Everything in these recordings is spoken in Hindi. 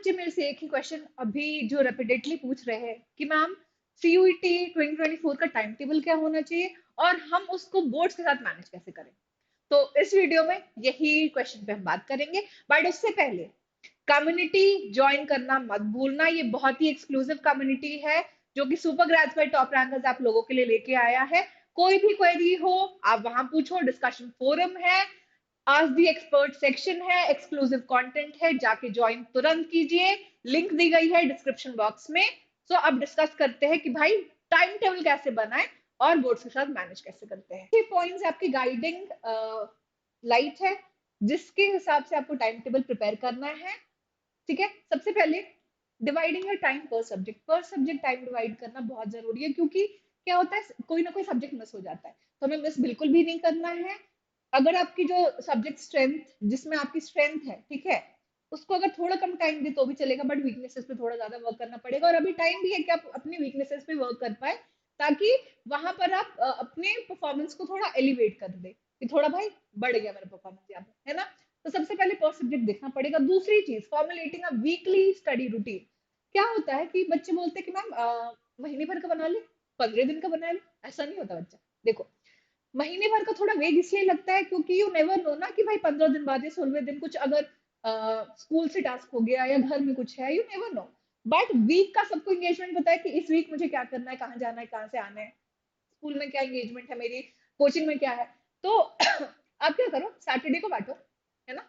बच्चे मेरे से एक ही क्वेश्चन अभी जो रिपीटेडली पूछ रहे हैं कि मैम सीयूईटी 2024 का टाइम टेबल क्या होना चाहिए और हम उसको बोर्ड्स के साथ मैनेज कैसे करें। तो इस वीडियो में यही क्वेश्चन पे हम बात करेंगे। बट उससे पहले कम्युनिटी ज्वाइन करना मत भूलना, ये बहुत ही एक्सक्लूसिव कम्युनिटी है जो कि super grades bye top rankers आप लोगों के लिए लेके आया है। कोई भी क्वेरी हो आप वहां पूछो, डिस्कशन फोरम है, आज दी एक्सपर्ट सेक्शन है, एक्सक्लूसिव कंटेंट है, जाके ज्वाइन तुरंत कीजिए, लिंक दी गई है डिस्क्रिप्शन बॉक्स में। सो अब डिस्कस करते हैं कि भाई टाइम टेबल कैसे बनाएं और बोर्ड्स के साथ मैनेज कैसे करते हैं। ये पॉइंट्स आपकी गाइडिंग लाइट है जिसके हिसाब से आपको टाइम टेबल प्रिपेयर करना है। ठीक है, सबसे पहले डिवाइडिंग योर टाइम पर सब्जेक्ट टाइम डिवाइड करना बहुत जरूरी है, क्योंकि क्या होता है कोई ना कोई सब्जेक्ट मिस हो जाता है, तो हमें मिस बिल्कुल भी नहीं करना है। अगर आपकी जो सब्जेक्ट स्ट्रेंथ जिसमें आपकी स्ट्रेंथ है, ठीक है, उसको अगर थोड़ा कम टाइम दे तो भी चलेगा, बट वीकनेसेस पे थोड़ा ज्यादा वर्क करना पड़ेगा। और अभी टाइम भी है कि आप अपनी वीकनेसेस पे वर्क कर पाए, ताकि वहां पर आप अपने परफॉर्मेंस को थोड़ा एलिवेट कर दे कि थोड़ा भाई बढ़ गया मेरा परफॉर्मेंस यहाँ पे, है ना। तो सबसे पहले पर सब्जेक्ट देखना पड़ेगा। दूसरी चीज, formulating a weekly study routine. क्या होता है कि बच्चे बोलते हैं कि मैम महीने भर का बना ले, 15 दिन का बना ले। ऐसा नहीं होता बच्चा। देखो, महीने भर का थोड़ा वेग इसलिए लगता है क्योंकि यू नेवर नो ना कि भाई 15 दिन बाद या 16वें दिन कुछ अगर स्कूल से टास्क हो गया या घर में कुछ है, you never know. But week का सबको एंगेजमेंट पता है कि इस वीक मुझे क्या करना है, कहाँ जाना है, कहाँ से आना है, स्कूल में क्या एंगेजमेंट है मेरी, कोचिंग में क्या है। तो आप क्या करो, सैटरडे को बांटो, है ना।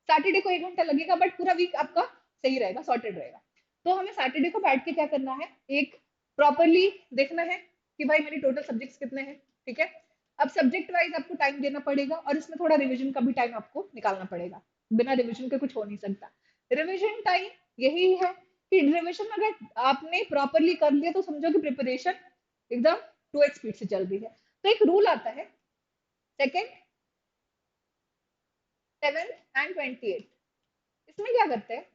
सैटरडे को 1 घंटा लगेगा बट पूरा वीक आपका सही रहेगा, सॉर्टेड रहेगा। तो हमें सैटरडे को बैठ के क्या करना है, एक प्रॉपरली देखना है कि भाई मेरे टोटल सब्जेक्ट्स कितने हैं। ठीक है, अब सब्जेक्ट वाइज आपको टाइम देना पड़ेगा और इसमें थोड़ा रिवीजन का भी टाइम आपको निकालना पड़ेगा। बिना रिवीजन के कुछ हो नहीं सकता। रिवीजन टाइम यही है कि रिवीजन अगर आपने प्रॉपरली कर लिया तो समझो कि प्रिपरेशन एकदम 2x स्पीड से चल रही है। तो एक रूल आता है, सेकेंड, 7th and 28th। इसमें क्या करते हैं,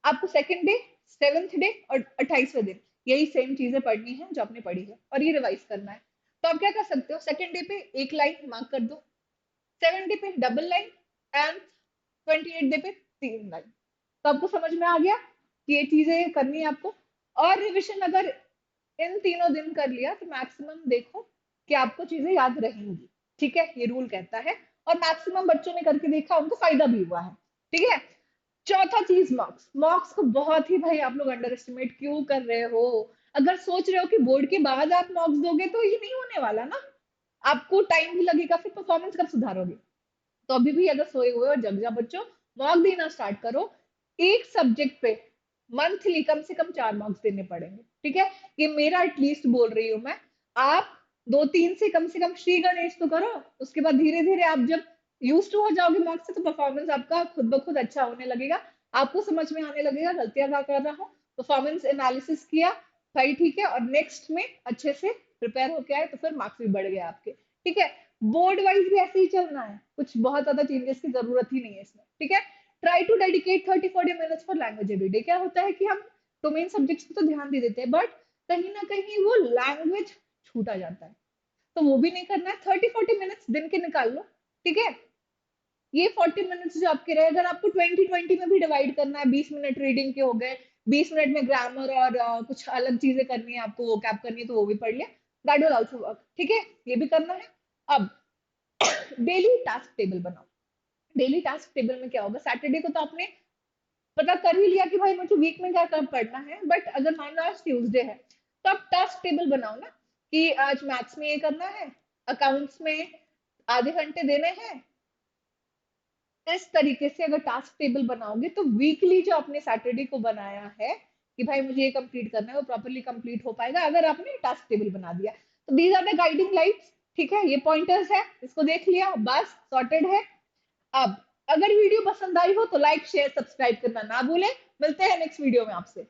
आपको सेकेंड डे, 7th डे और 28वें दिन यही सेम चीजें पढ़नी है जो आपने पढ़ी है और ये रिवाइज करना है। तो आप क्या कर सकते हो, सेकेंड डे पे एक लाइन मार्क कर दो, 7th डे पे double line and 28th day पे 3 लाइन। तो आपको समझ में आ गया कि ये चीजें करनी है आपको। और रिविजन अगर इन तीनों दिन कर लिया तो मैक्सिमम देखो कि आपको चीजें याद रहेंगी। ठीक है, ये रूल कहता है और मैक्सिमम बच्चों ने करके देखा, उनको फायदा भी हुआ है। ठीक है, चौथा चीज, मार्क्स। मार्क्स को बहुत ही भाई आप लोग अंडर एस्टिमेट क्यों कर रहे हो। अगर सोच रहे हो कि बोर्ड के बाद आप मार्क्स दोगे तो ये नहीं होने वाला ना, आपको टाइम भी लगेगा, फिर परफॉर्मेंस कब सुधारोगे। तो अभी भी अगर सोए हुए और जग जा बच्चों, मार्क देना स्टार्ट करो। एक सब्जेक्ट पे मंथली कम से कम 4 मार्क्स देने पड़ेंगे। ठीक है, ये मेरा एटलीस्ट बोल रही हूँ मैं। आप 2-3 से कम श्री गणेश तो करो, उसके बाद धीरे धीरे आप जब यूज टू हो जाओगे मार्क्स से तो परफॉर्मेंस आपका खुद ब खुद अच्छा होने लगेगा। आपको समझ में आने लगेगा गलतियां क्या कर रहा हूँ, परफॉर्मेंस एनालिसिस किया, भाई ठीक है, और नेक्स्ट में अच्छे से प्रिपेयर होके आए तो फिर मार्क्स भी बढ़ गए आपके। ठीक है, बोर्ड वाइज भी ऐसे ही चलना है, कुछ बहुत ज्यादा चेंजेस की जरूरत ही नहीं है इसमें। ठीक है, try to dedicate 30-40 minutes for language everyday. क्या होता है कि हम डोमेन सब्जेक्ट्स पे तो ध्यान दे देते हैं बट कहीं ना कहीं वो लैंग्वेज छूटा जाता है, तो वो भी नहीं करना है। 30-40 मिनट्स दिन के निकाल लो। ठीक है, ये 40 मिनट्स जो आपके रहे, अगर आपको 20-20 में भी डिवाइड करना है, 20 मिनट रीडिंग के हो गए, 20 मिनट में ग्रामर और कुछ अलग चीजें करनी है आपको, वो कैप करनी है तो वो भी पढ़ लिया, दैट विल आल्सो वर्क। ठीक है, ये भी करना है। अब डेली टास्क टेबल बनाओ। डेली टास्क टेबल में क्या होगा, सैटरडे को तो आपने पता कर ही लिया कि भाई मुझे वीक में क्या काम पढ़ना है, बट अगर मान लो आज ट्यूसडे है तो आप टास्क टेबल बनाओ ना कि आज मैथ्स में ये करना है, अकाउंट्स में आधे घंटे देने हैं। इस तरीके से अगर टास्क टेबल बनाओगे तो वीकली जो आपने सैटरडे को बनाया है कि भाई मुझे ये कंप्लीट करना है, वो प्रॉपरली कंप्लीट हो पाएगा अगर आपने टास्क टेबल बना दिया। तो these are the guiding lights. ठीक है, ये पॉइंटर्स है, इसको देख लिया, बस सॉर्टेड है। अब अगर वीडियो पसंद आई हो तो लाइक शेयर सब्सक्राइब करना ना भूलें। मिलते हैं नेक्स्ट वीडियो में आपसे।